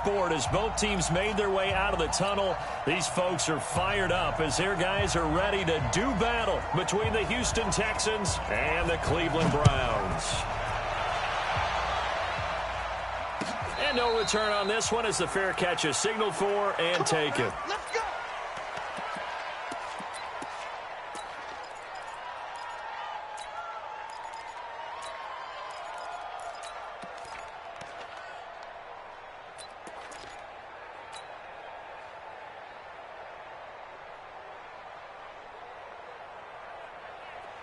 sport as both teams made their way out of the tunnel. These folks are fired up as their guys are ready to do battle between the Houston Texans and the Cleveland Browns. And no return on this one as the fair catch is signaled for and taken. Let's go.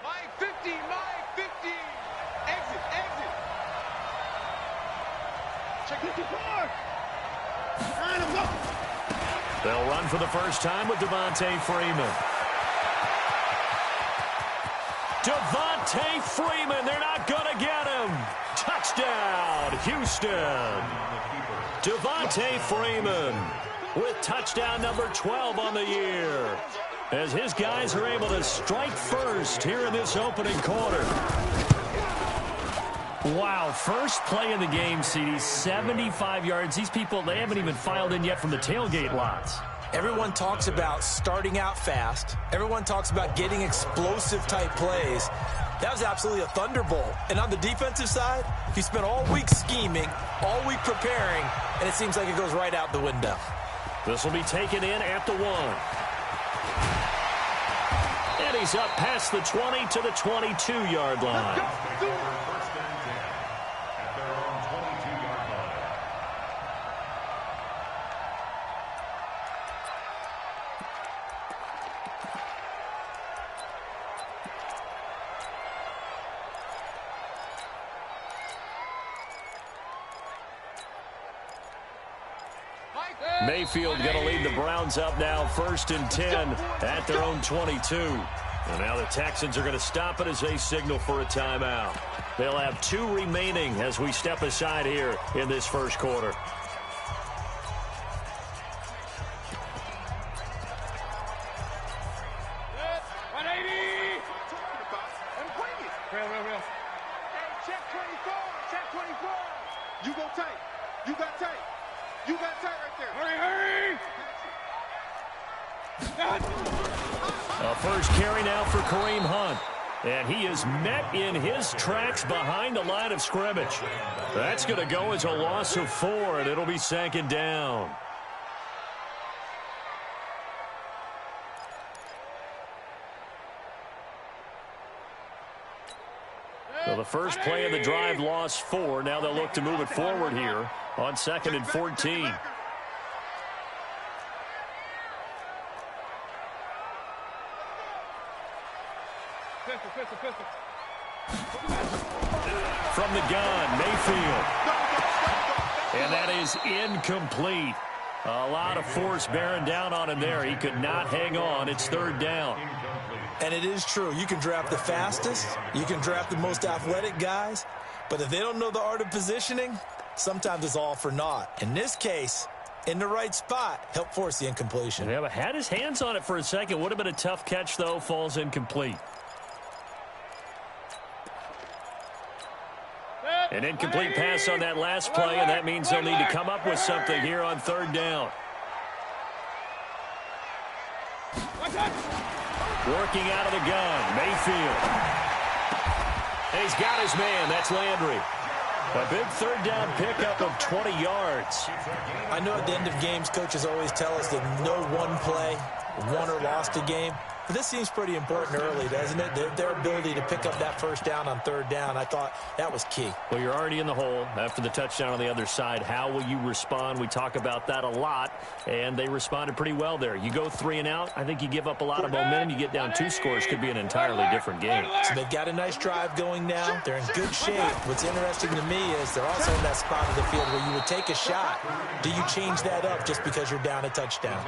Mike 50, Mike 50. Exit, exit. Check it before. They'll run for the first time with Devontae Freeman. Devontae Freeman, they're not going to get him. Touchdown, Houston. Devontae Freeman with touchdown number 12 on the year, as his guys are able to strike first here in this opening quarter. Wow, first play in the game, CD, 75 yards. These people, they haven't even filed in yet from the tailgate lots. Everyone talks about starting out fast. Everyone talks about getting explosive-type plays. That was absolutely a thunderbolt. And on the defensive side, he spent all week scheming, all week preparing, and it seems like it goes right out the window. This will be taken in at the 1. And he's up past the 20 to the 22-yard line. Mayfield going to lead the Browns up now, 1st and 10 at their own 22. And now the Texans are going to stop it as they signal for a timeout. They'll have 2 remaining as we step aside here in this first quarter. You go tight. You got tight. You got tight right there. Hurry, hurry! A first carry now for Kareem Hunt. And he is met in his tracks behind the line of scrimmage. That's going to go as a loss of 4, and it'll be 2nd down. So the first play of the drive lost 4. Now they'll look to move it forward here on 2nd and 14. From the gun, Mayfield. And that is incomplete. A lot of force bearing down on him there. He could not hang on. It's 3rd down. And it is true. You can draft the fastest. You can draft the most athletic guys. But if they don't know the art of positioning, sometimes it's all for naught. In this case, in the right spot, help force the incompletion. Yeah, but had his hands on it for a second. Would have been a tough catch, though. Falls incomplete. An incomplete pass on that last play, and that means they'll need to come up with something here on 3rd down. Working out of the gun, Mayfield. And he's got his man. That's Landry. A big 3rd down pickup of 20 yards. I know at the end of games, coaches always tell us that no one play won or lost a game. But this seems pretty important early, doesn't it? Their ability to pick up that 1st down on 3rd down, I thought that was key. Well, you're already in the hole after the touchdown on the other side. How will you respond? We talk about that a lot, and they responded pretty well there. You go 3 and out, I think you give up a lot of momentum. You get down 2 scores, could be an entirely different game. So they've got a nice drive going now. They're in good shape. What's interesting to me is they're also in that spot of the field where you would take a shot. Do you change that up just because you're down a touchdown?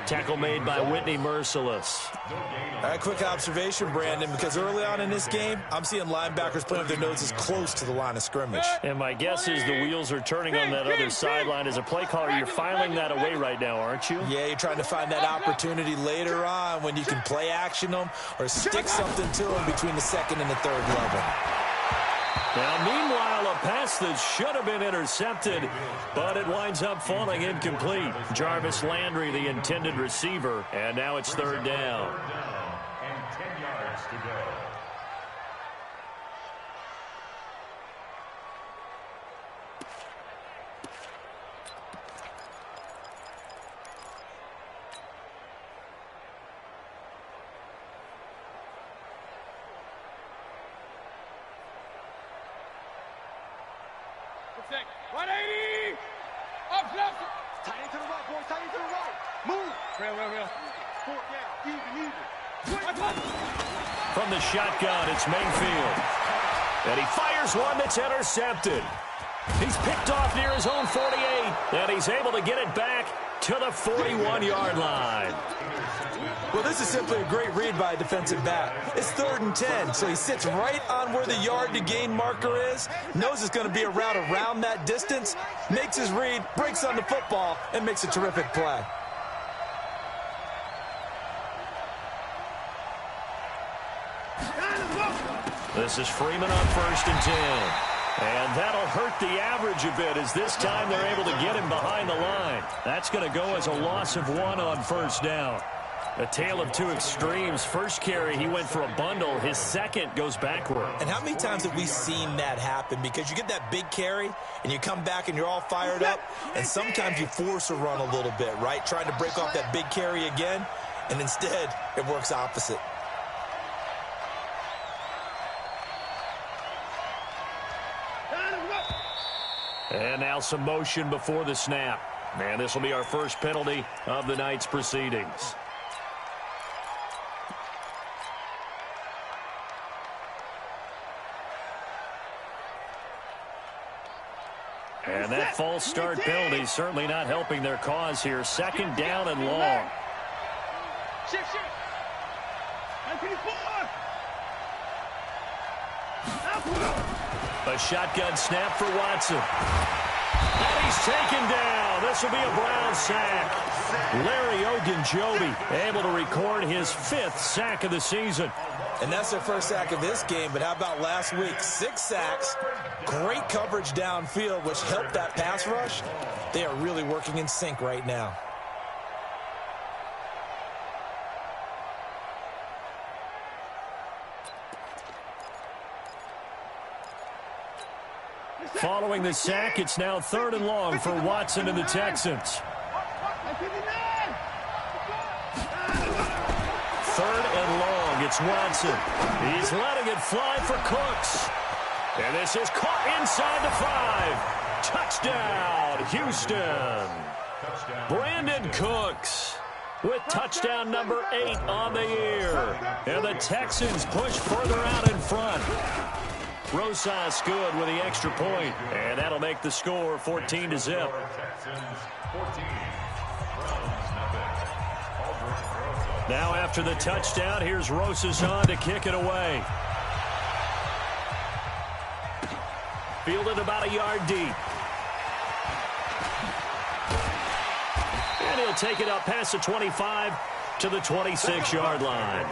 Tackle made by Whitney Merciless. All right, quick observation, Brandon, because early on in this game, I'm seeing linebackers putting their noses close to the line of scrimmage. And my guess is the wheels are turning on that other sideline. As a play caller, you're filing that away right now, aren't you? Yeah, you're trying to find that opportunity later on when you can play action them or stick something to them between the 2nd and the 3rd level. Now, meanwhile, a pass that should have been intercepted, but it winds up falling incomplete. Jarvis Landry, the intended receiver, and now it's third down. And 10 yards to go. Protect. 180. Up, left. Tight into the right, boys. Tight into the right. Move. Real. Fourth down. Even. From the shotgun, it's Mayfield. And he fires one that's intercepted. He's picked off near his own 48, and he's able to get it back to the 41-yard line. Well, this is simply a great read by a defensive back. It's 3rd and 10, so he sits right on where the yard-to-gain marker is, knows it's going to be a route around that distance, makes his read, breaks on the football, and makes a terrific play. This is Freeman on 1st and 10. And that'll hurt the average a bit, as this time they're able to get him behind the line. That's going to go as a loss of 1 on 1st down. A tale of two extremes. First carry, he went for a bundle. His second goes backward. And how many times have we seen that happen? Because you get that big carry, and you come back and you're all fired up, and sometimes you force a run a little bit, right? Trying to break off that big carry again, and instead it works opposite. And now some motion before the snap. And this will be our first penalty of the night's proceedings. And that false start penalty certainly not helping their cause here. 2nd down and long. Shift. A shotgun snap for Watson. And he's taken down. This will be a Brown sack. Larry Ogunjobi able to record his 5th sack of the season. And that's their first sack of this game, but how about last week? 6 sacks, great coverage downfield, which helped that pass rush. They are really working in sync right now. Following the sack, it's now 3rd and long for Watson and the Texans. 3rd and long, it's Watson. He's letting it fly for Cooks. And this is caught inside the 5. Touchdown, Houston. Brandon Cooks with touchdown number 8 on the year. And the Texans push further out in front. Rosas good with the extra point, and that'll make the score 14-0. Now after the touchdown, here's Rosas on to kick it away. Fielded about a yard deep. And he'll take it up past the 25 to the 26-yard line.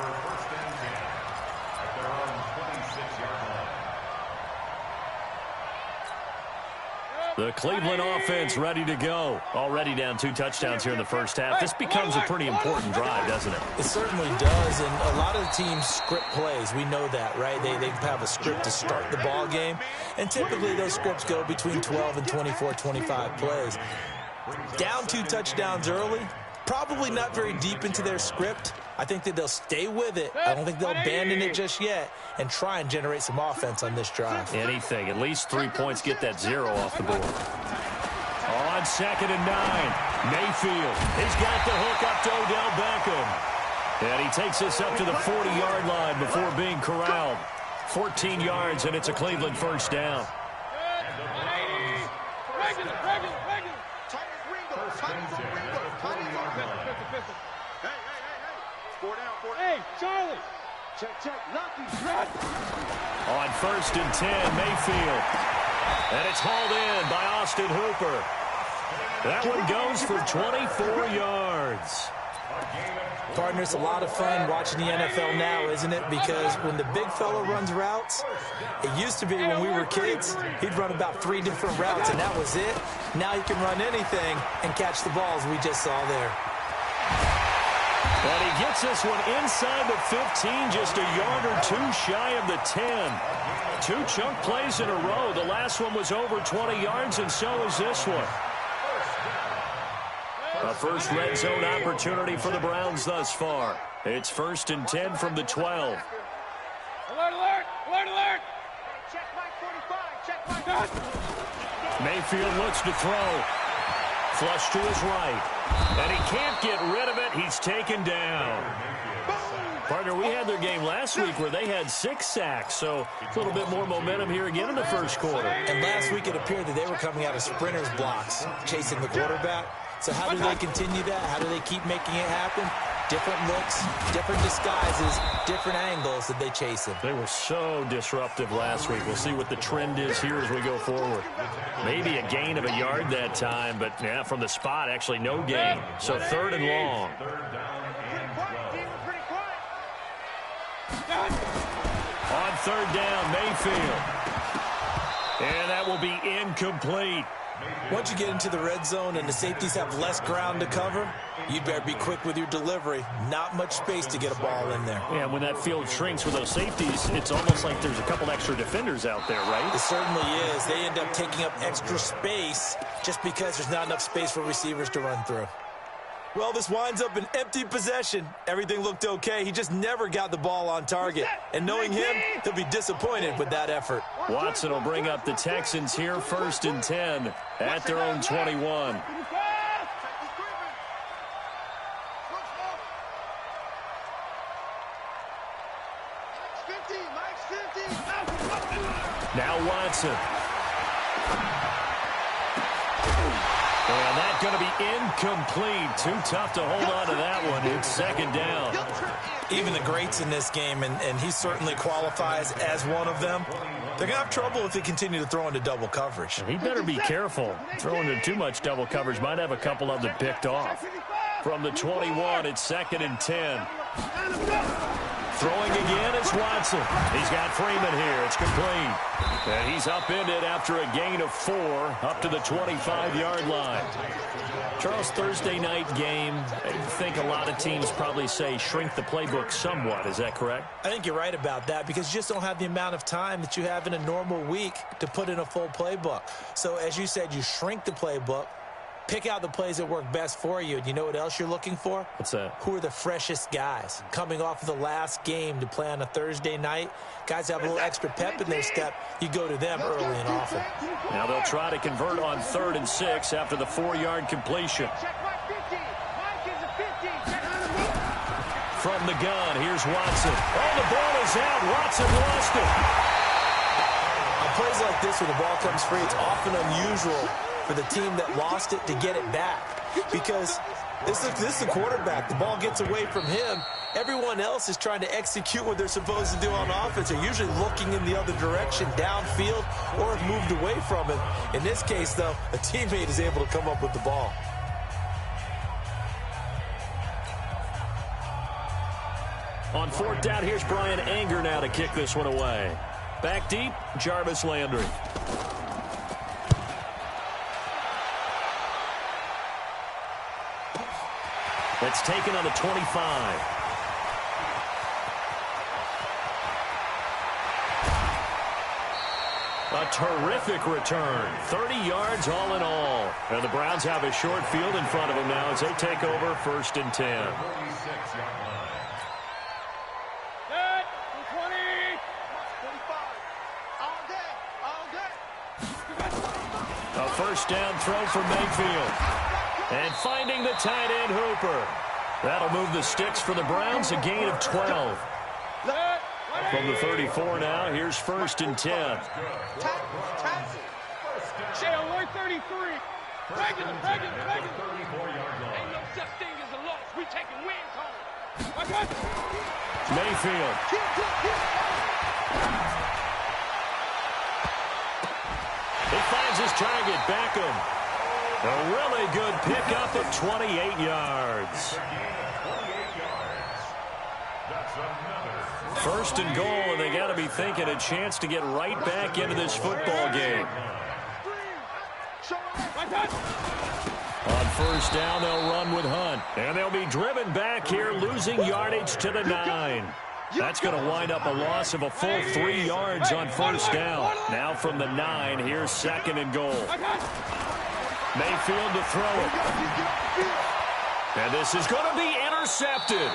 The Cleveland offense ready to go. Already down 2 touchdowns here in the first half. This becomes a pretty important drive, doesn't it? It certainly does, and a lot of the teams script plays. We know that, right? They have a script to start the ball game, and typically those scripts go between 12 and 24, 25 plays. Down 2 touchdowns early, probably not very deep into their script. I think that they'll stay with it. I don't think they'll abandon it just yet and try and generate some offense on this drive. Anything. At least 3 points, get that 0 off the board. On 2nd and 9, Mayfield. He's got the hook up to Odell Beckham. And he takes this up to the 40-yard line before being corralled. 14 yards, and it's a Cleveland first down. Hey, Charlie. Check. On 1st and 10, Mayfield. And it's hauled in by Austin Hooper. That one goes for 24 yards. Partner, it's a lot of fun watching the NFL now, isn't it? Because when the big fella runs routes, it used to be when we were kids, he'd run about 3 different routes, and that was it. Now he can run anything and catch the balls we just saw there. And he gets this one inside the 15, just a yard or 2 shy of the 10. 2 chunk plays in a row. The last one was over 20 yards, and so is this one. A first red zone opportunity for the Browns thus far. It's 1st and 10 from the 12. Alert, alert! Alert, alert! Check Mike 45. Check Mike. Mayfield looks to throw. Flush to his right. And he can't get rid of it. He's taken down. Partner, we had their game last week where they had 6 sacks, so a little bit more momentum here again in the first quarter. And last week it appeared that they were coming out of sprinters blocks, chasing the quarterback. So how do they continue that? How do they keep making it happen? Different looks, different disguises, different angles that they chase him. They were so disruptive last week. We'll see what the trend is here as we go forward. Maybe a gain of a yard that time, but yeah, from the spot, actually no gain. So 3rd and long. On 3rd down, Mayfield. And that will be incomplete. Once you get into the red zone and the safeties have less ground to cover, you better be quick with your delivery. Not much space to get a ball in there. Yeah, when that field shrinks with those safeties, it's almost like there's a couple extra defenders out there, right? It certainly is. They end up taking up extra space just because there's not enough space for receivers to run through. Well, this winds up an empty possession. Everything looked okay. He just never got the ball on target. And knowing him, he'll be disappointed with that effort. Watson will bring up the Texans here, 1st and 10 at their own 21. Now Watson. And that's going to be incomplete. Too tough to hold on to that one. It's 2nd down. Even the greats in this game, and he certainly qualifies as one of them, they're going to have trouble if they continue to throw into double coverage. He better be careful. Throwing into too much double coverage might have a couple of them picked off. From the 21, it's 2nd and 10. Throwing again is Watson. He's got Freeman here. It's complete. And he's upended after a gain of 4 up to the 25-yard line. Charles, Thursday night game, I think a lot of teams probably say shrink the playbook somewhat. Is that correct? I think you're right about that because you just don't have the amount of time that you have in a normal week to put in a full playbook. So as you said, you shrink the playbook. Pick out the plays that work best for you. And you know what else you're looking for? What's that? Who are the freshest guys? Coming off of the last game to play on a Thursday night, guys have a little extra pep in their step. You go to them early and often. Now they'll try to convert on 3rd and 6 after the 4-yard completion. From the gun, here's Watson. Oh, the ball is out. Watson lost it. On plays like this, when the ball comes free, it's often unusual for the team that lost it to get it back because this is the quarterback. The ball gets away from him. Everyone else is trying to execute what they're supposed to do on offense. They're usually looking in the other direction, downfield, or have moved away from it. In this case, though, a teammate is able to come up with the ball. On 4th down, here's Brian Anger now to kick this one away. Back deep, Jarvis Landry. It's taken on the 25. A terrific return. 30 yards all in all. And the Browns have a short field in front of them now as they take over 1st and 10. A 1st down throw from Mayfield. And finding the tight end Hooper. That'll move the sticks for the Browns, a gain of 12. From the 34 now, here's 1st and 10. Shea, alert 33. Regular. Ain't no such thing as a loss. We taking wins home. Mayfield. He finds his target, Beckham. A really good pickup of 28 yards. First and goal, and they got to be thinking a chance to get right back into this football game. On first down, they'll run with Hunt. And they'll be driven back here, losing yardage to the 9. That's going to wind up a loss of a full 3 yards on first down. Now from the 9, here's second and goal. Mayfield to throw it. And this is going to be intercepted.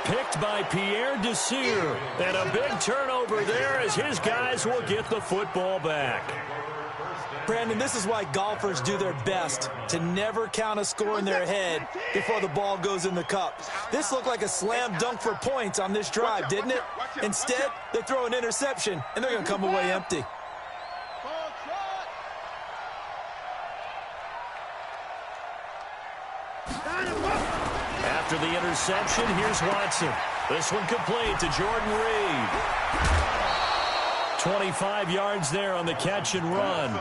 Picked by Pierre Desir. And a big turnover there as his guys will get the football back. Brandon, this is why golfers do their best to never count a score in their head before the ball goes in the cup. This looked like a slam dunk for points on this drive, didn't it? Instead, they throw an interception, and they're going to come away empty. After the interception, here's Watson. This one complete to Jordan Reed. 25 yards there on the catch and run.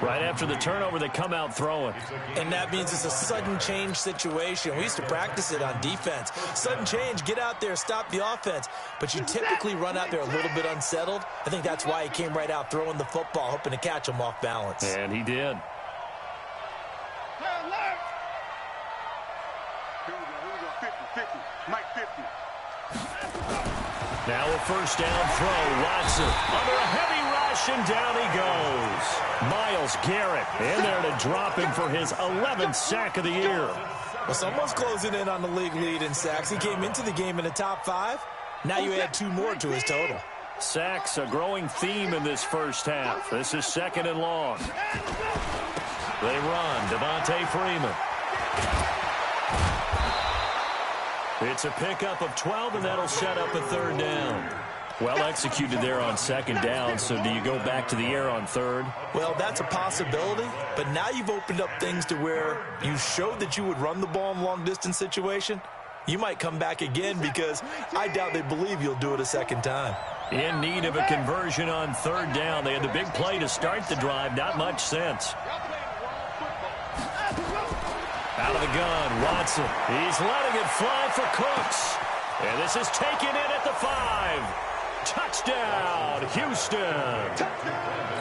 Right after the turnover, they come out throwing. And that means it's a sudden change situation. We used to practice it on defense. Sudden change, get out there, stop the offense. But you typically run out there a little bit unsettled. I think that's why he came right out throwing the football, hoping to catch him off balance. And he did. Now a first down throw. Watson under a heavy rush, and down he goes. Myles Garrett in there to drop him for his 11th sack of the year. Well, someone's closing in on the league lead in sacks. He came into the game in the top 5. Now you add 2 more to his total. Sacks, a growing theme in this first half. This is second and long. They run. Devontae Freeman. It's a pickup of 12, and that'll set up a third down. Well executed there on second down, so do you go back to the air on third? Well, that's a possibility, but now you've opened up things to where you showed that you would run the ball in a long-distance situation. You might come back again because I doubt they believe you'll do it a second time. In need of a conversion on third down. They had the big play to start the drive. Not much sense. Out of the gun, Watson. He's letting it fly for Cooks. And this is taken in at the 5. Touchdown, Houston.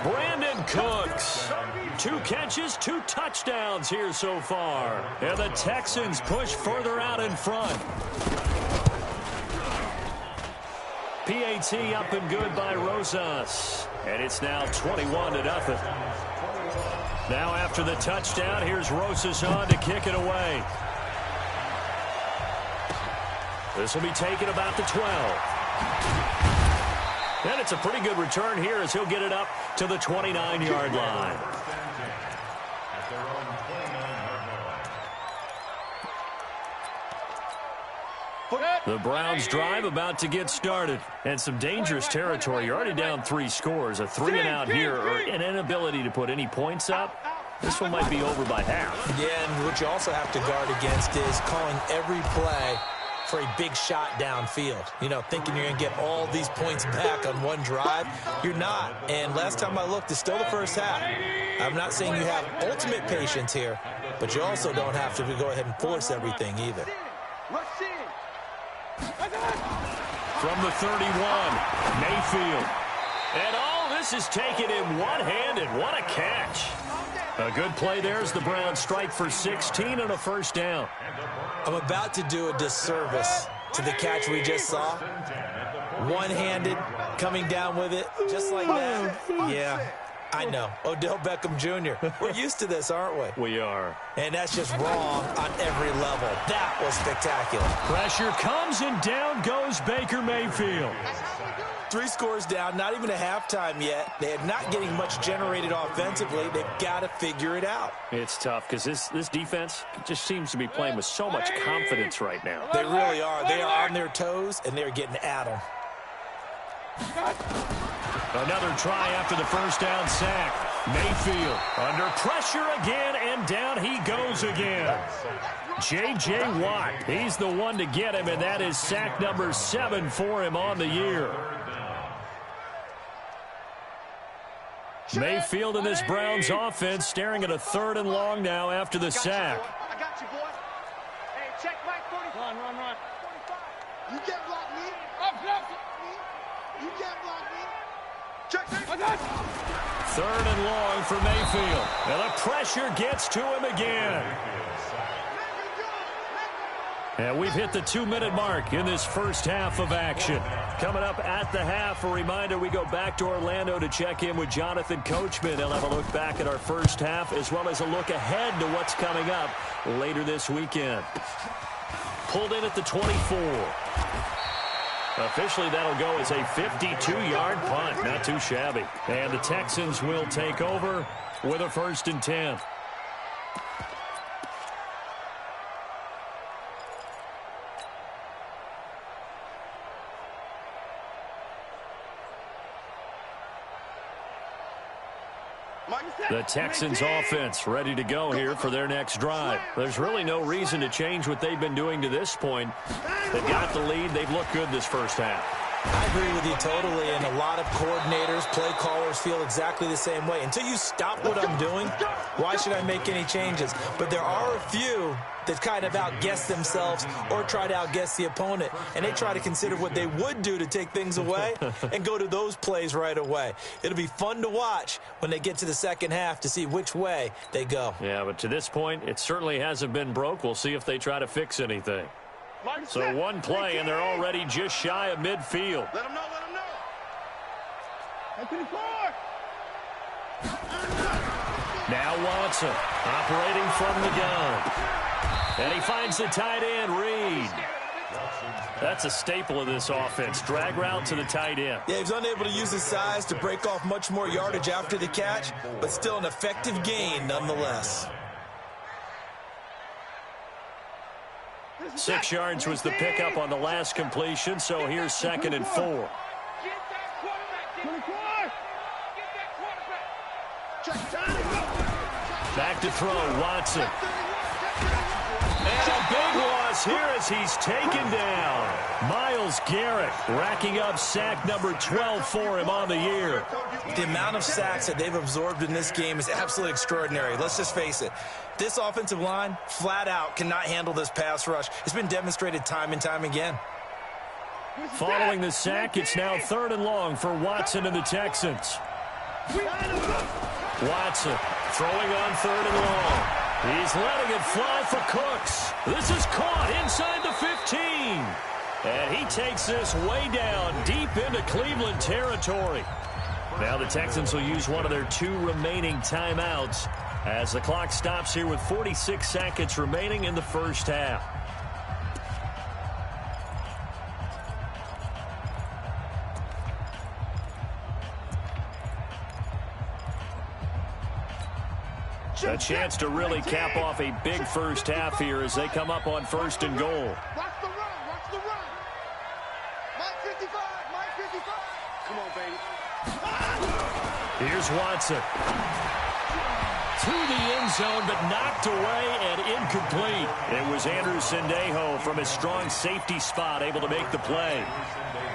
Brandon Cooks. 2 catches, 2 touchdowns here so far. And the Texans push further out in front. PAT up and good by Rosas. And it's now 21-0. Now after the touchdown, here's Rosas on to kick it away. This will be taken about the 12. And it's a pretty good return here as he'll get it up to the 29-yard line. The Browns drive about to get started. And some dangerous territory. You're already down 3 scores. A 3-and-out here, or an inability to put any points up. This one might be over by half. Yeah, and what you also have to guard against is calling every play for a big shot downfield. You know, thinking you're going to get all these points back on one drive. You're not. And last time I looked, it's still the first half. I'm not saying you have ultimate patience here, but you also don't have to go ahead and force everything either. From the 31, Mayfield. And all this is taken in one-handed. What a catch. A good play there as the Browns strike for 16 and a first down. I'm about to do a disservice to the catch we just saw. One-handed, coming down with it, just like that. Yeah, I know. Odell Beckham Jr. We're used to this, aren't we? We are. And that's just wrong on every level. That was spectacular. Pressure comes, and down goes Baker Mayfield. 3 scores down, not even a halftime yet. They're not getting much generated offensively. They've got to figure it out. It's tough because this defense just seems to be playing with so much confidence right now. They really are. They are on their toes, and they're getting at them. Another try after the first down sack. Mayfield under pressure again, and down he goes again. J.J. Watt, he's the one to get him, and that is sack number 7 for him on the year. Mayfield in this Browns offense staring at a 3rd and long now after the sack. I got you, boy. Hey, check Mike 40. Run. You can't block me. You can't block me. Check. I got you. 3rd and long for Mayfield. And the pressure gets to him again. And we've hit the 2-minute mark in this first half of action. Coming up at the half, a reminder, we go back to Orlando to check in with Jonathan Coachman. He'll have a look back at our first half as well as a look ahead to what's coming up later this weekend. Pulled in at the 24. Officially, that'll go as a 52-yard punt. Not too shabby. And the Texans will take over with a 1st and 10. The Texans offense ready to go here for their next drive. There's really no reason to change what they've been doing to this point. They've got the lead. They've looked good this first half. I agree with you totally, and a lot of coordinators, play callers feel exactly the same way. Until you stop what I'm doing, why should I make any changes? But there are a few that kind of outguess themselves or try to outguess the opponent, and they try to consider what they would do to take things away and go to those plays right away. It'll be fun to watch when they get to the second half to see which way they go. Yeah, but to this point, it certainly hasn't been broke. We'll see if they try to fix anything. So one play, and they're already just shy of midfield. Let him know. Now Watson operating from the gun. And he finds the tight end, Reed. That's a staple of this offense. Drag route to the tight end. Yeah, he's unable to use his size to break off much more yardage after the catch, but still an effective gain nonetheless. 6 yards was the pickup on the last completion, so here's 2nd and 4. Back to throw, Watson. And a big loss here as he's taken down. Myles Garrett racking up sack number 12 for him on the year. The amount of sacks that they've absorbed in this game is absolutely extraordinary. Let's just face it. This offensive line, flat out, cannot handle this pass rush. It's been demonstrated time and time again. Following the sack, it's now 3rd and long for Watson and the Texans. Watson throwing on 3rd and long. He's letting it fly for Cooks. This is caught inside the 15. And he takes this way down deep into Cleveland territory. Now the Texans will use one of their 2 remaining timeouts as the clock stops here with 46 seconds remaining in the first half. A chance to really cap off a big first half here as they come up on 1st and goal. Watch the run. Mike 55. Come on, baby. Here's Watson. To the end zone, but knocked away and incomplete. It was Andrew Sendejo from his strong safety spot able to make the play.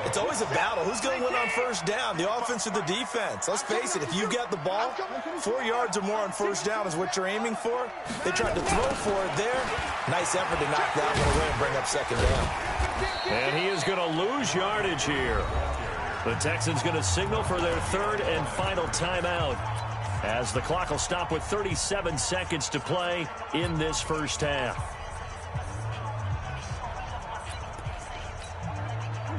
It's always a battle. Who's going to win on 1st down, the offense or the defense? Let's face it, if you've got the ball, 4 yards or more on 1st down is what you're aiming for. They tried to throw for it there. Nice effort to knock that one away and bring up 2nd down. And he is going to lose yardage here. The Texans going to signal for their 3rd and final timeout as the clock will stop with 37 seconds to play in this first half.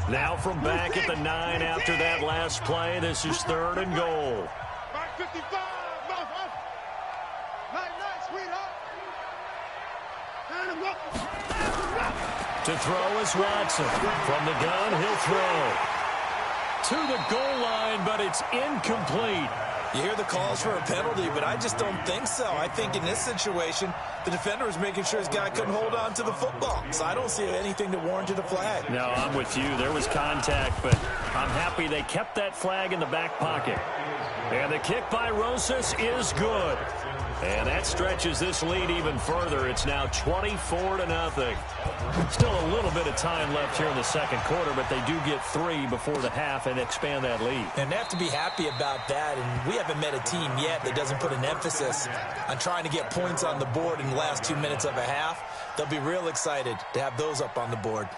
Now from back at the 9 after that last play, this is 3rd and goal. Mike 55. Night, sweetheart. To throw is Watson. From the gun, he'll throw. To the goal line, but it's incomplete. You hear the calls for a penalty, but I just don't think so. I think in this situation, the defender was making sure his guy couldn't hold on to the football. So I don't see anything that warranted a flag. No, I'm with you. There was contact, but I'm happy they kept that flag in the back pocket. And the kick by Rosas is good. And that stretches this lead even further. It's now 24-0. Still a little bit of time left here in the second quarter, but they do get 3 before the half and expand that lead. And they have to be happy about that. And we haven't met a team yet that doesn't put an emphasis on trying to get points on the board in the last 2 minutes of a half. They'll be real excited to have those up on the board.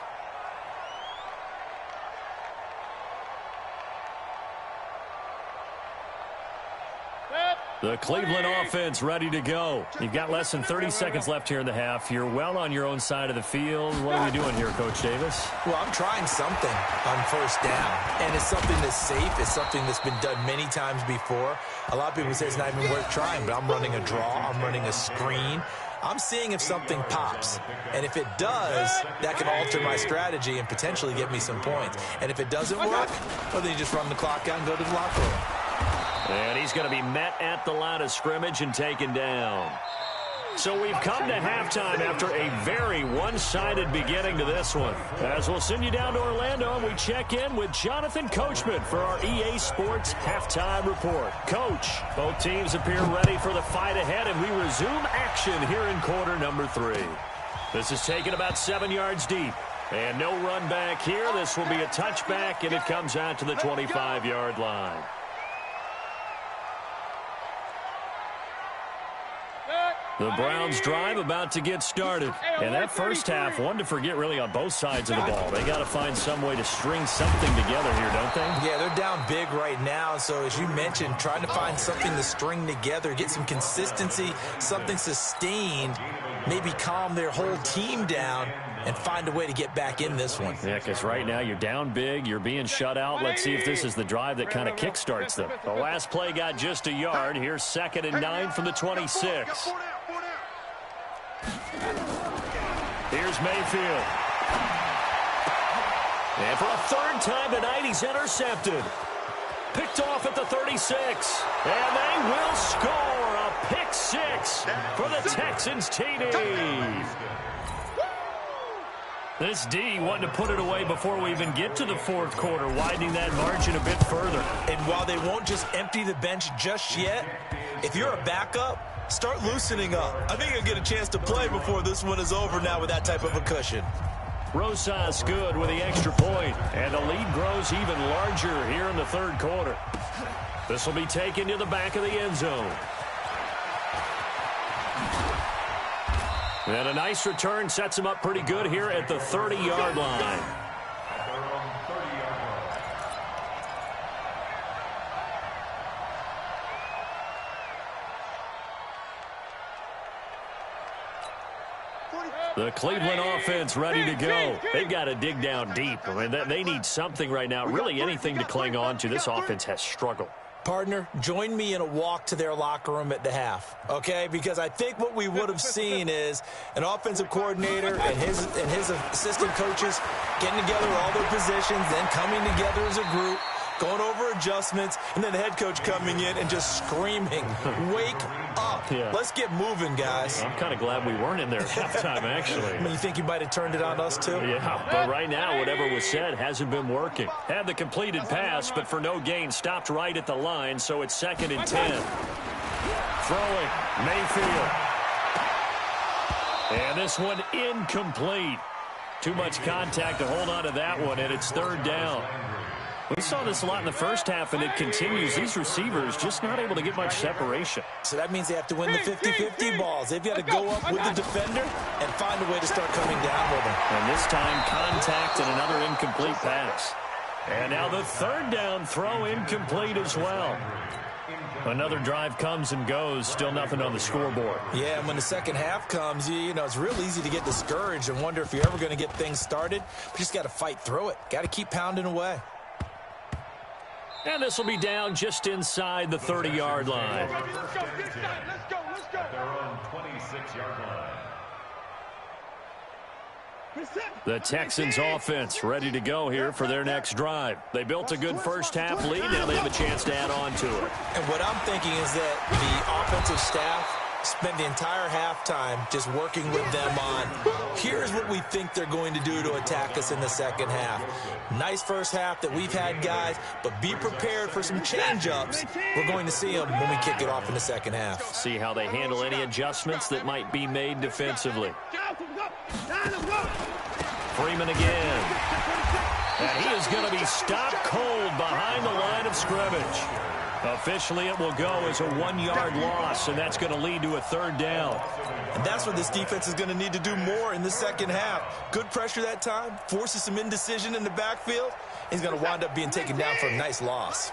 The Cleveland offense ready to go. You've got less than 30 seconds left here in the half. You're well on your own side of the field. What are you doing here, Coach Davis? Well, I'm trying something on first down, and it's something that's safe. It's something that's been done many times before. A lot of people say it's not even worth trying, but I'm running a draw. I'm running a screen. I'm seeing if something pops, and if it does, that can alter my strategy and potentially get me some points. And if it doesn't work, well, then you just run the clock out and go to the locker room. And he's going to be met at the line of scrimmage and taken down. So we've come to halftime after a very one-sided beginning to this one. As we'll send you down to Orlando, and we check in with Jonathan Coachman for our EA Sports Halftime Report. Coach, both teams appear ready for the fight ahead, and we resume action here in quarter number 3. This is taken about 7 yards deep. And no run back here. This will be a touchback, and it comes out to the 25-yard line. The Browns drive about to get started. And that first half, one to forget really on both sides of the ball. They got to find some way to string something together here, don't they? Yeah, they're down big right now. So as you mentioned, trying to find something to string together, get some consistency, something sustained, maybe calm their whole team down and find a way to get back in this one. Yeah, because right now you're down big, you're being shut out. Let's see if this is the drive that kind of kickstarts them. The last play got just a yard. Here's 2nd and 9 from the 26. Here's Mayfield. And for a third time tonight, he's intercepted. Picked off at the 36. And they will score a pick 6 for the Texans TD. This D wanting to put it away before we even get to the fourth quarter, widening that margin a bit further. And while they won't just empty the bench just yet, if you're a backup, start loosening up. I think you'll get a chance to play before this one is over now with that type of a cushion. Rosas good with the extra point, and the lead grows even larger here in the third quarter. This will be taken to the back of the end zone. And a nice return sets him up pretty good here at the 30-yard line. The Cleveland offense ready to go. They've got to dig down deep. I mean, they need something right now, really anything to cling on to. This offense has struggled. Partner, join me in a walk to their locker room at the half, okay? Because I think what we would have seen is an offensive coordinator and his assistant coaches getting together all their positions, then coming together as a group, going over adjustments, and then the head coach coming in and just screaming, wake up. Yeah. Let's get moving, guys. I'm kind of glad we weren't in there at halftime, actually. I mean, you think you might have turned it on us, too? Yeah, but right now, whatever was said hasn't been working. Had the completed pass, but for no gain, stopped right at the line, so it's 2nd and 10. Throwing, Mayfield. And this one incomplete. Too much contact to hold on to that one, and it's 3rd down. We saw this a lot in the first half, and it continues. These receivers just not able to get much separation. So that means they have to win the 50-50 balls. They've got to go up with the defender and find a way to start coming down with them. And this time, contact and another incomplete pass. And now the 3rd down throw incomplete as well. Another drive comes and goes, still nothing on the scoreboard. Yeah, and when the second half comes, you know, it's real easy to get discouraged and wonder if you're ever going to get things started. But you just got to fight through it. Got to keep pounding away. And this will be down just inside the 30-yard line. Let's go. At their own 26-yard line. The Texans offense ready to go here for their next drive. They built a good first half lead. Now they have a chance to add on to it. And what I'm thinking is that the offensive staff spent the entire halftime just working with them on, here's what we think they're going to do to attack us in the second half. Nice first half that we've had, guys, but be prepared for some change-ups. We're going to see them when we kick it off in the second half. See how they handle any adjustments that might be made defensively. Freeman again. And he is going to be stopped cold behind the line of scrimmage. Officially, it will go as a 1-yard loss, and that's going to lead to a 3rd down. And that's what this defense is going to need to do more in the second half. Good pressure that time, forces some indecision in the backfield. He's going to wind up being taken down for a nice loss.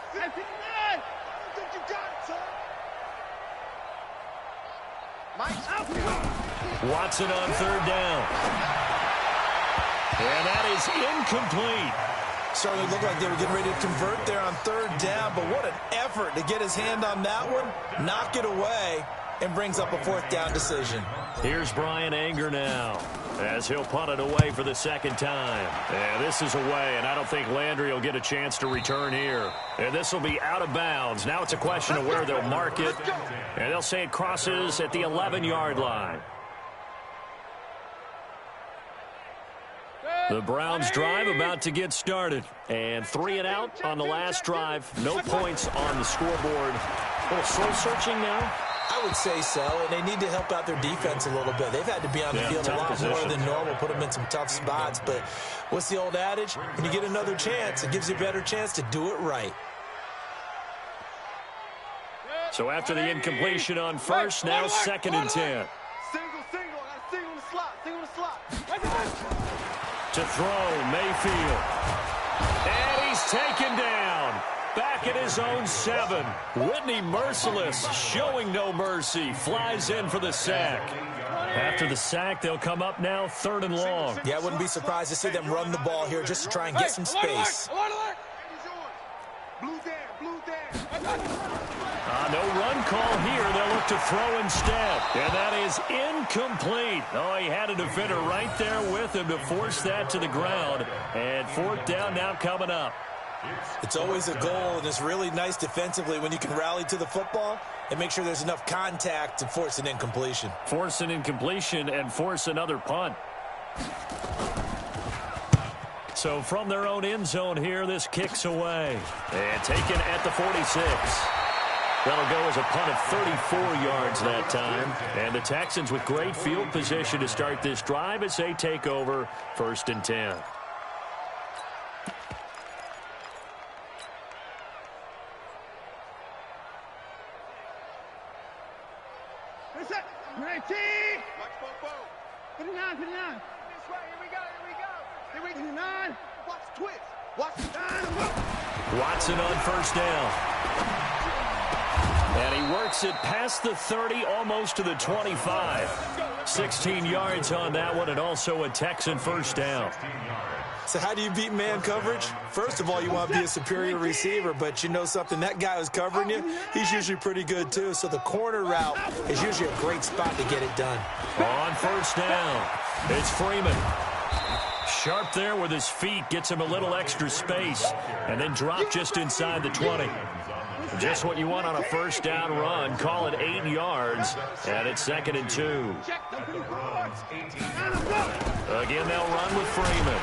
Watson on third down. And that is incomplete. Certainly looked like they were getting ready to convert there on third down, but what an effort to get his hand on that one, knock it away, and brings up a fourth down decision. Here's Brian Anger now, as he'll punt it away for the second time. And this is away, and I don't think Landry will get a chance to return here. And this will be out of bounds. Now it's a question of where they'll mark it, and they'll say it crosses at the 11-yard line. The Browns drive about to get started. And 3 and out on the last drive. No points on the scoreboard. A little soul-searching now? I would say so, and they need to help out their defense a little bit. They've had to be on the field a lot more than normal, put them in some tough spots. But what's the old adage? When you get another chance, it gives you a better chance to do it right. So after the incompletion on first, now 2nd and 10. To throw, Mayfield. And he's taken down. Back at his own 7. Whitney Merciless, showing no mercy, flies in for the sack. After the sack, they'll come up now 3rd and long. Yeah, I wouldn't be surprised to see them run the ball here just to try and get some space. No run call here. They'll look to throw instead. And that is incomplete. Oh, he had a defender right there with him to force that to the ground. And 4th down now coming up. It's always a goal, and it's really nice defensively when you can rally to the football and make sure there's enough contact to force an incompletion. Force an incompletion and force another punt. So from their own end zone here, this kicks away. And taken at the 46. That'll go as a punt of 34 yards that time. And the Texans with great field position to start this drive as they take over 1st and 10. Watson on 1st down. And he works it past the 30, almost to the 25. 16 yards on that one, and also a Texan 1st down. So how do you beat man coverage? First of all, you want to be a superior receiver, but you know something, that guy who's covering you, he's usually pretty good too. So the corner route is usually a great spot to get it done. On 1st down, it's Freeman. Sharp there with his feet, gets him a little extra space, and then drop just inside the 20. Just what you want on a 1st down run. Call it 8 yards, and it's 2nd and 2. Again, they'll run with Freeman.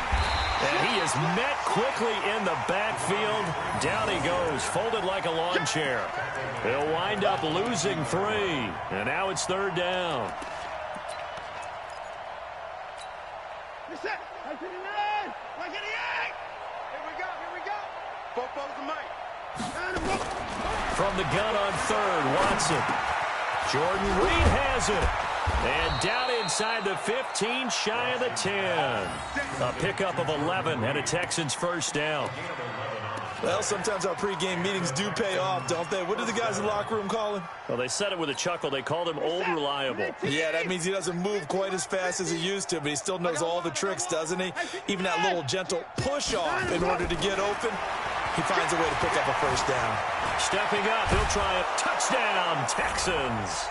And he is met quickly in the backfield. Down he goes, folded like a lawn chair. He'll wind up losing 3, and now it's 3rd down. From the gun on 3rd, Watson. Jordan Reed has it. And down inside the 15, shy of the 10. A pickup of 11 and a Texans 1st down. Well, sometimes our pregame meetings do pay off, don't they? What do the guys in the locker room call him? Well, they said it with a chuckle. They called him Old Reliable. Yeah, that means he doesn't move quite as fast as he used to, but he still knows all the tricks, doesn't he? Even that little gentle push-off in order to get open. He finds a way to pick up a 1st down. Stepping up, he'll try a touchdown, Texans.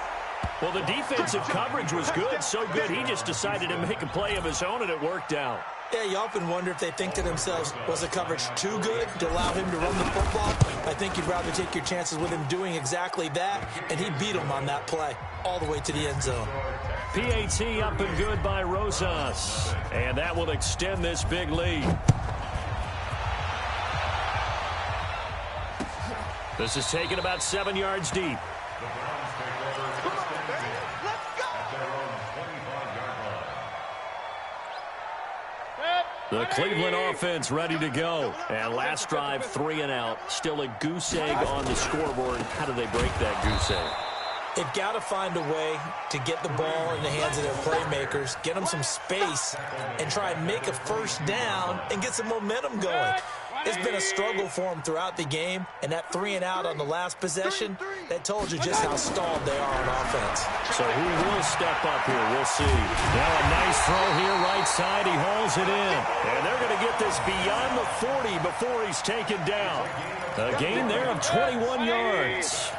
Well, the defensive coverage was good, so good he just decided to make a play of his own, and it worked out. Yeah, you often wonder if they think to themselves, was the coverage too good to allow him to run the football? I think you'd rather take your chances with him doing exactly that, and he beat him on that play all the way to the end zone. PAT up and good by Rosas, and that will extend this big lead. This is taken about 7 yards deep. The Cleveland offense ready to go. And last drive, 3 and out. Still a goose egg on the scoreboard. How do they break that goose egg? They've got to find a way to get the ball in the hands of their playmakers, get them some space, and try and make a 1st down and get some momentum going. It's been a struggle for them throughout the game, and that 3-and-out on the last possession, that told you just how stalled they are on offense. So who will step up here? We'll see. Now a nice throw here, right side. He hauls it in. And they're going to get this beyond the 40 before he's taken down. A gain there of 21 yards.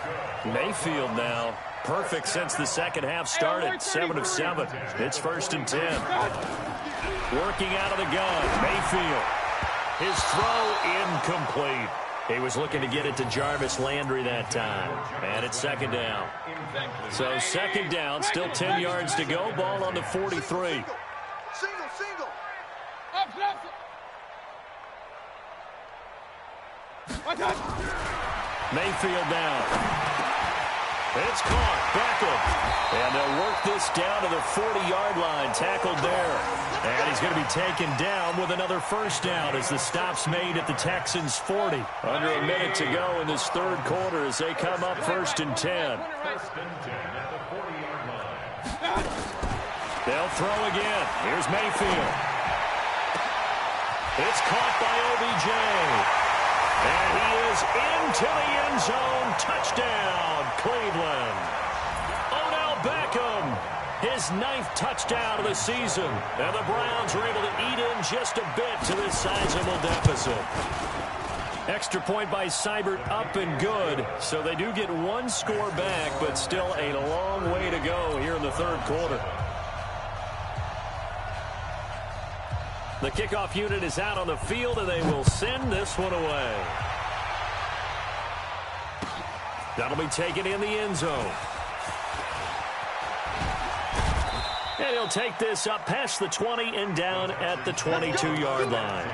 Mayfield now. Perfect since the second half started. 7 of 7. It's 1st and 10. Working out of the gun. Mayfield. His throw incomplete. He was looking to get it to Jarvis Landry that time. And it's 2nd down. So 2nd down, still 10 yards to go. Ball on the 43. Single. Up. Mayfield down. It's caught. Beckham. And they'll work this down to the 40-yard line. Tackled there. And he's going to be taken down with another 1st down as the stop's made at the Texans' 40. Under a minute to go in this 3rd quarter as they come up 1st and 10. They'll throw again. Here's Mayfield. It's caught by OBJ. And he is into the end zone. Touchdown, Cleveland. Odell Beckham, his 9th touchdown of the season. And the Browns are able to eat in just a bit to this sizable deficit. Extra point by Seibert up and good. So they do get 1 score back, but still a long way to go here in the 3rd quarter. The kickoff unit is out on the field, and they will send this one away. That'll be taken in the end zone. And he'll take this up past the 20 and down at the 22-yard line.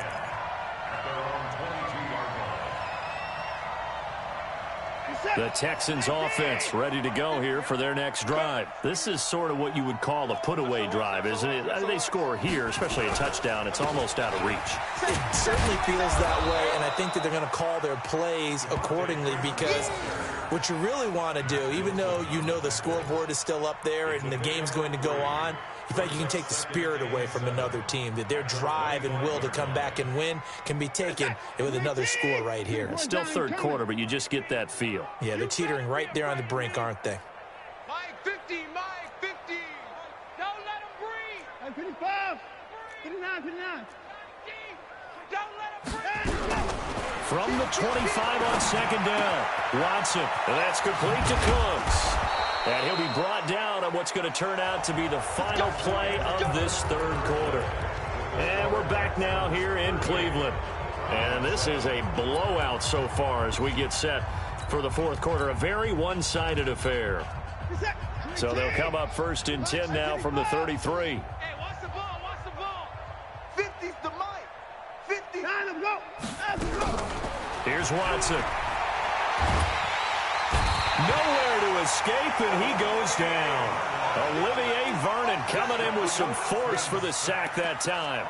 The Texans offense ready to go here for their next drive. This is sort of what you would call a put-away drive, isn't it? They score here, especially a touchdown. It's almost out of reach. It certainly feels that way, and I think that they're going to call their plays accordingly because what you really want to do, even though you know the scoreboard is still up there and the game's going to go on, in fact, you can take the spirit away from another team, that their drive and will to come back and win can be taken with another score right here. It's still 3rd quarter, but you just get that feel. Yeah, they're teetering right there on the brink, aren't they? Mike 50. Don't let him breathe. 55. 59. Don't let him breathe. From the 25 on 2nd down, Watson, and that's complete to Cooks. And he'll be brought down on what's going to turn out to be the final play of this 3rd quarter. And we're back now here in Cleveland. And this is a blowout so far as we get set for the 4th quarter. A very one-sided affair. So they'll come up 1st and 10 now from the 33. Hey, watch the ball. 50's the mic. 50. Here's Watson. Nowhere to escape, and he goes down. Olivier Vernon coming in with some force for the sack that time.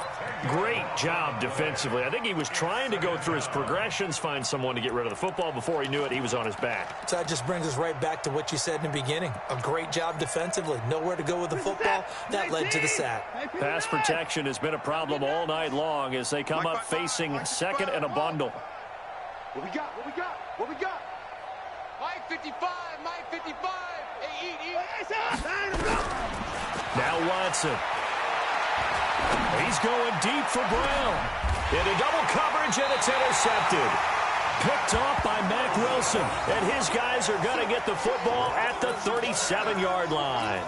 Great job defensively. I think he was trying to go through his progressions, find someone to get rid of the football. Before he knew it, he was on his back. So that just brings us right back to what you said in the beginning. A great job defensively. Nowhere to go with the football. That led to the sack. Pass protection has been a problem all night long as they come up facing 2nd and a bundle. What we got? Mike 55. Hey, eat. Now Watson. He's going deep for Brown. Into double coverage, and it's intercepted. Picked off by Mack Wilson. And his guys are going to get the football at the 37-yard line.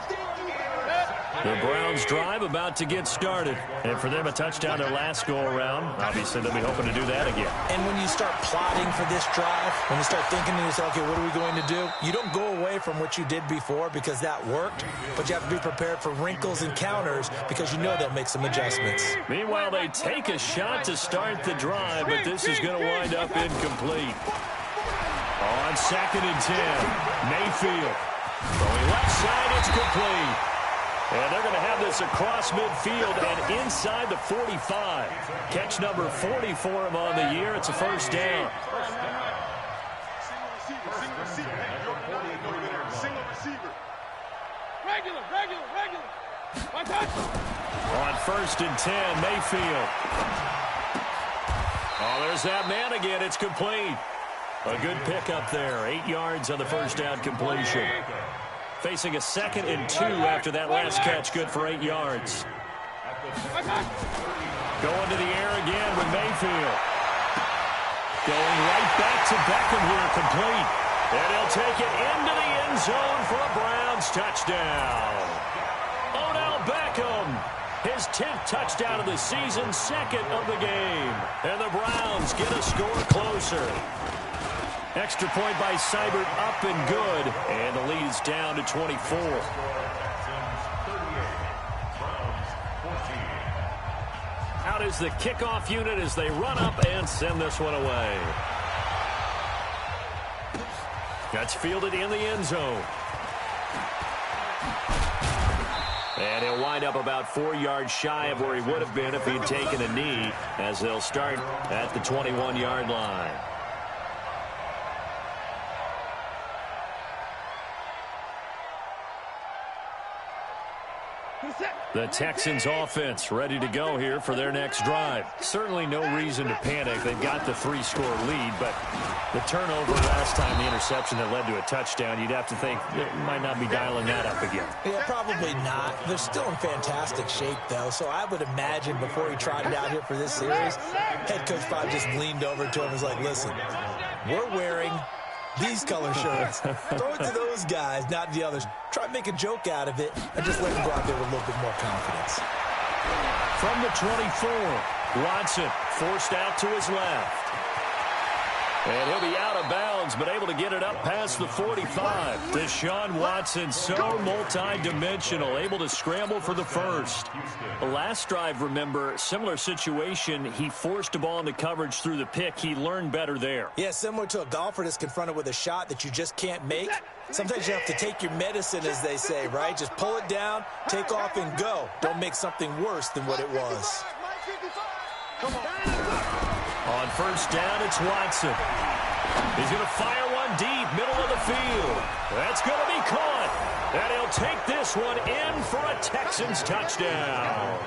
The Browns drive about to get started. And for them, a touchdown their last go-around. Obviously, they'll be hoping to do that again. And when you start plotting for this drive, when you start thinking to yourself, okay, what are we going to do? You don't go away from what you did before because that worked, but you have to be prepared for wrinkles and counters because you know they'll make some adjustments. Meanwhile, they take a shot to start the drive, but this is going to wind up incomplete. On 2nd and 10, Mayfield. Throwing left side, it's complete. And they're going to have this across midfield and inside the 45. Catch number 40 for him on the year. It's a 1st down. Single receiver. Regular. On 1st and 10, Mayfield. Oh, there's that man again. It's complete. A good pickup there. 8 yards on the first down completion. Facing a 2nd and 2 after that last catch. Good for 8 yards. Going to the air again with Mayfield. Going right back to Beckham here, complete. And he'll take it into the end zone for a Browns touchdown. Odell Beckham, his 10th touchdown of the season, 2nd of the game. And the Browns get a score closer. Extra point by Seibert, up and good. And the lead's down to 24. Out is the kickoff unit as they run up and send this one away. That's fielded in the end zone. And he'll wind up about 4 yards shy of where he would have been if he'd taken a knee, as they'll start at the 21-yard line. The Texans offense ready to go here for their next drive. Certainly no reason to panic. They've got the 3-score lead, but the turnover last time, the interception that led to a touchdown, you'd have to think they might not be dialing that up again. Yeah, probably not. They're still in fantastic shape, though, so I would imagine before he trotted out here for this series, head coach probably just leaned over to him and was like, listen, we're wearing these color shirts. Throw it to those guys, not the others. Try to make a joke out of it and just let them go out there with a little bit more confidence. From the 24, Watson forced out to his left. And he'll be out of bounds, but able to get it up past the 45. Deshaun Watson, so multi-dimensional, able to scramble for the first. The last drive, remember, similar situation. He forced a ball into coverage through the pick. He learned better there. Yeah, similar to a golfer that's confronted with a shot that you just can't make. Sometimes you have to take your medicine, as they say, right? Just pull it down, take off, and go. Don't make something worse than what it was. Come on. On first down, it's Watson. He's going to fire one deep, middle of the field. That's going to be caught. And he'll take this one in for a Texans touchdown.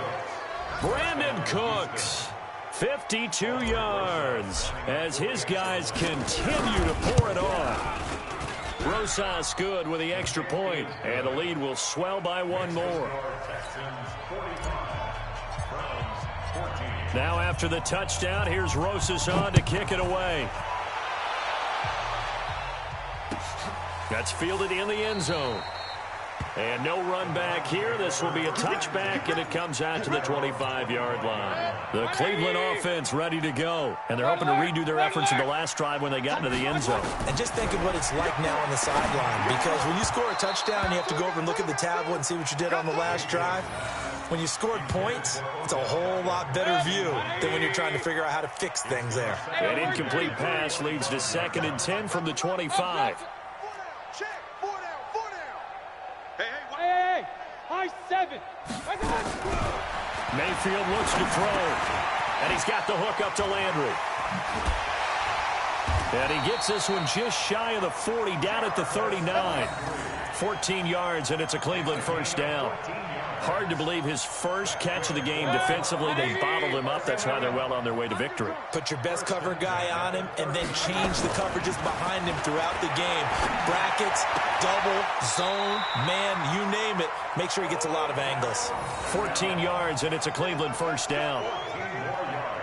Brandon Cooks, 52 yards, as his guys continue to pour it on. Rosas good with the extra point, and the lead will swell by one more. Now after the touchdown, here's Rosas on to kick it away. That's fielded in the end zone. And no run back here. This will be a touchback, and it comes out to the 25-yard line. The Cleveland offense ready to go. And they're hoping to redo their efforts in the last drive when they got into the end zone. And just think of what it's like now on the sideline. Because when you score a touchdown, you have to go over and look at the tablet and see what you did on the last drive. When you scored points, it's a whole lot better view than when you're trying to figure out how to fix things there. An incomplete pass leads to 2nd and 10 from the 25. Check. 4 down. Hey, high 7. Mayfield looks to throw. And he's got the hook up to Landry. And he gets this one just shy of the 40, down at the 39. 14 yards, and it's a Cleveland first down. Hard to believe his first catch of the game defensively. They bottled him up. That's why they're well on their way to victory. Put your best cover guy on him and then change the coverages behind him throughout the game. Brackets, double, zone, man, you name it. Make sure he gets a lot of angles. 14 yards, and it's a Cleveland first down.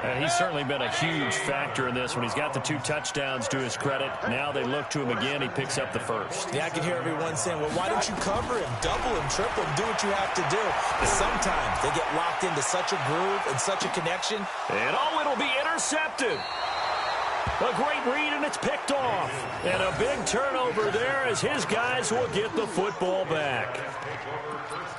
And he's certainly been a huge factor in this when he's got the 2 touchdowns to his credit. Now they look to him again. He picks up the first. Yeah, I can hear everyone saying, well, why don't you cover him, double him, triple him, do what you have to do. But sometimes they get locked into such a groove and such a connection. And it'll be intercepted. A great read, and it's picked off. And a big turnover there as his guys will get the football back.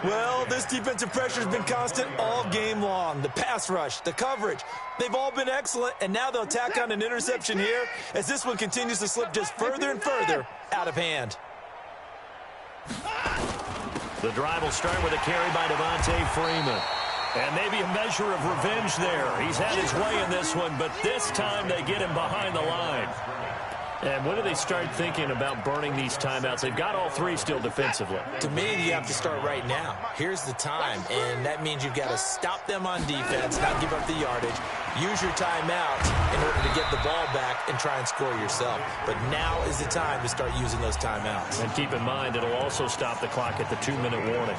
Well, this defensive pressure has been constant all game long. The pass rush, the coverage, they've all been excellent, and now they'll tack on an interception here as this one continues to slip just further and further out of hand. The drive will start with a carry by Devontae Freeman. And maybe a measure of revenge there. He's had his way in this one, but this time they get him behind the line. And when do they start thinking about burning these timeouts? They've got all three still defensively. To me, you have to start right now. Here's the time, and that means you've got to stop them on defense, not give up the yardage, use your timeouts in order to get the ball back and try and score yourself. But now is the time to start using those timeouts. And keep in mind, it'll also stop the clock at the 2-minute warning.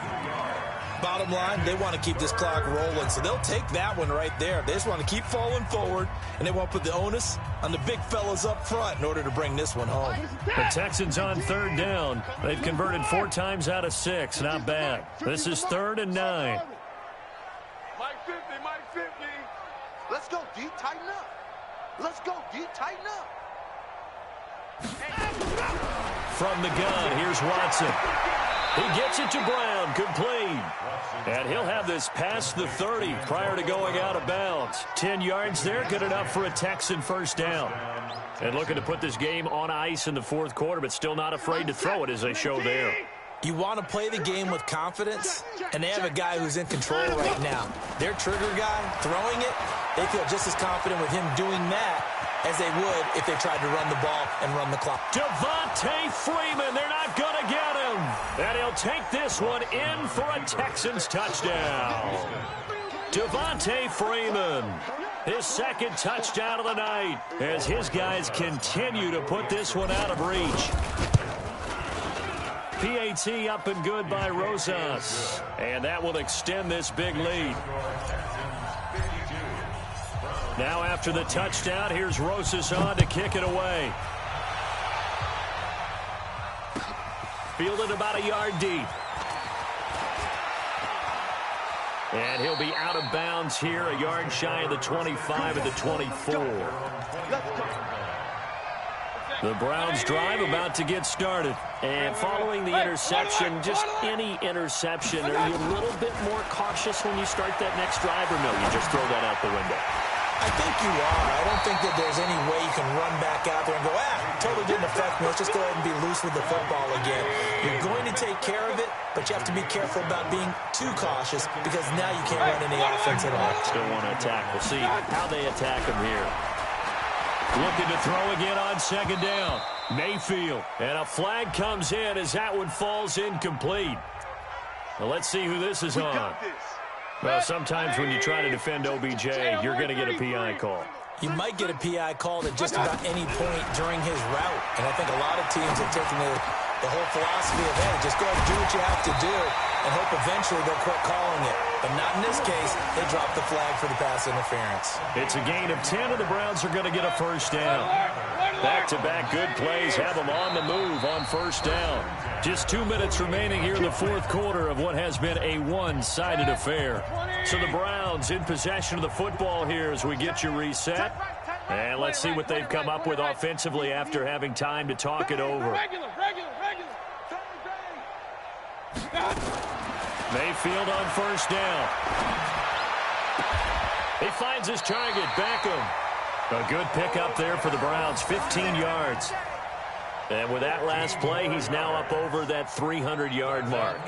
Bottom line, they want to keep this clock rolling, so they'll take that one right there. They just want to keep falling forward, and they want to put the onus on the big fellas up front in order to bring this one home. The Texans on 3rd down. They've converted 4 times out of 6. Not bad. This is 3rd and 9. Mike 50, Mike 50. Let's go, D. Tighten up. Let's go, D. Tighten up. From the gun, here's Watson. He gets it to Brown, complete. And he'll have this past the 30 prior to going out of bounds. 10 yards there, good enough for a Texan first down. And looking to put this game on ice in the 4th quarter, but still not afraid to throw it as they show there. You want to play the game with confidence, and they have a guy who's in control right now. Their trigger guy, throwing it, they feel just as confident with him doing that as they would if they tried to run the ball and run the clock. Devontae Freeman, they're not going to get him. And he'll take this one in for a Texans touchdown. Devontae Freeman, his 2nd touchdown of the night as his guys continue to put this one out of reach. PAT up and good by Rosas. And that will extend this big lead. Now after the touchdown, here's Rosas on to kick it away. Fielded about a yard deep. And he'll be out of bounds here, a yard shy of the 25 at the 24. The Browns drive about to get started. And following the interception, just any interception, are you a little bit more cautious when you start that next drive, or no, you just throw that out the window? I think you are. I don't think that there's any way you can run back out there and go, totally didn't affect me. Let's just go ahead and be loose with the football again. You're going to take care of it, but you have to be careful about being too cautious because now you can't run any offense at all. Still want to attack. We'll see how they attack him here. Looking to throw again on 2nd down. Mayfield. And a flag comes in as that one falls incomplete. Well, let's see who this is on. Well, sometimes when you try to defend OBJ, you're going to get a PI call. You might get a PI called at just about any point during his route. And I think a lot of teams have taken the whole philosophy of, hey, just go ahead and do what you have to do and hope eventually they'll quit calling it. But not in this case. They dropped the flag for the pass interference. It's a gain of 10, and the Browns are going to get a first down. Back-to-back good plays have them on the move on first down. Just 2 minutes remaining here in the 4th quarter of what has been a one-sided affair. So the Browns in possession of the football here as we get you reset. And let's see what they've come up with offensively after having time to talk it over. Mayfield on first down. He finds his target, Beckham. A good pickup there for the Browns, 15 yards. And with that last play, he's now up over that 300-yard mark.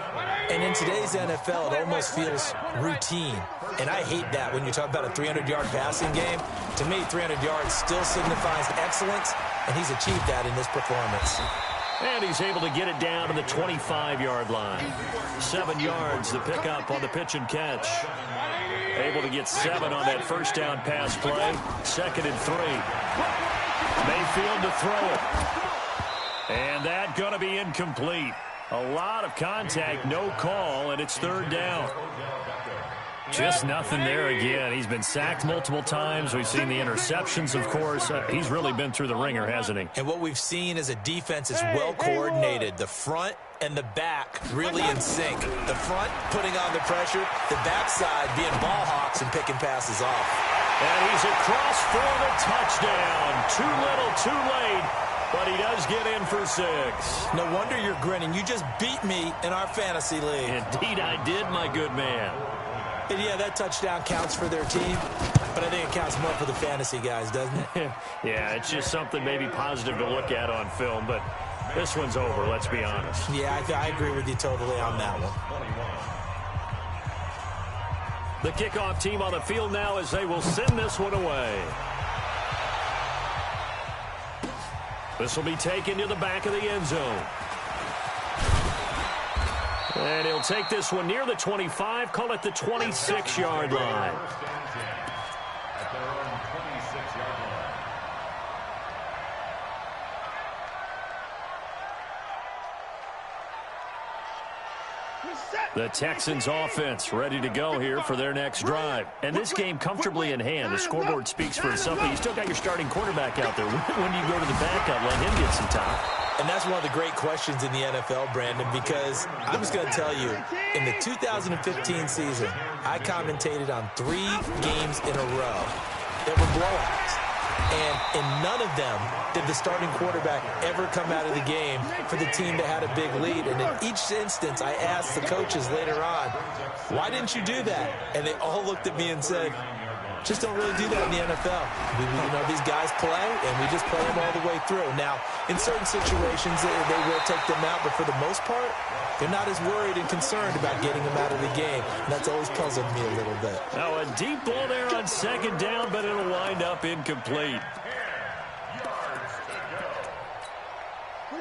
And in today's NFL, it almost feels routine. And I hate that when you talk about a 300-yard passing game. To me, 300 yards still signifies excellence, and he's achieved that in this performance. And he's able to get it down to the 25-yard line. 7 yards, the pickup on the pitch and catch. Able to get 7 on that first down pass play. 2nd and 3. Mayfield to throw it. And that going to be incomplete. A lot of contact, no call, and it's 3rd down. Just nothing there again. He's been sacked multiple times. We've seen the interceptions, of course. He's really been through the ringer, hasn't he? And what we've seen is a defense is well coordinated. The front and the back really in sync. The front putting on the pressure, the backside being ball hawks and picking passes off. And he's across for the touchdown. Too little, too late, but he does get in for 6. No wonder you're grinning. You just beat me in our fantasy league. Indeed I did, my good man. And yeah, that touchdown counts for their team, but I think it counts more for the fantasy guys, doesn't it? Yeah, it's just something maybe positive to look at on film, but this one's over, let's be honest. Yeah, I agree with you totally on that one. The kickoff team on the field now as they will send this one away. This will be taken to the back of the end zone. And he'll take this one near the 25, call it the 26-yard line. At their own 26-yard line. The Texans offense ready to go here for their next drive. And this game comfortably in hand. The scoreboard speaks for itself, but you still got your starting quarterback out there. When do you go to the backup? Let him get some time. And that's one of the great questions in the NFL, Brandon, because I'm just going to tell you, in the 2015 season, I commentated on 3 games in a row that were blowouts. And in none of them did the starting quarterback ever come out of the game for the team that had a big lead. And in each instance, I asked the coaches later on, why didn't you do that? And they all looked at me and said, just don't really do that in the NFL. These guys play, and we just play them all the way through. Now, in certain situations, they will take them out, but for the most part, they're not as worried and concerned about getting them out of the game. And that's always puzzled me a little bit. Now, a deep ball there on second down, but it'll wind up incomplete.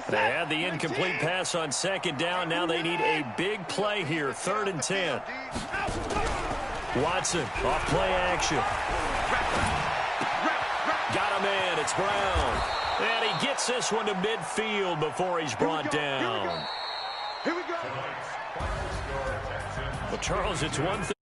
They had the incomplete pass on second down. Now they need a big play here, 3rd and 10. Watson, off play action. Got him in. It's Brown. And he gets this one to midfield before he's brought down. Here we go. Well, Charles, it's one thing.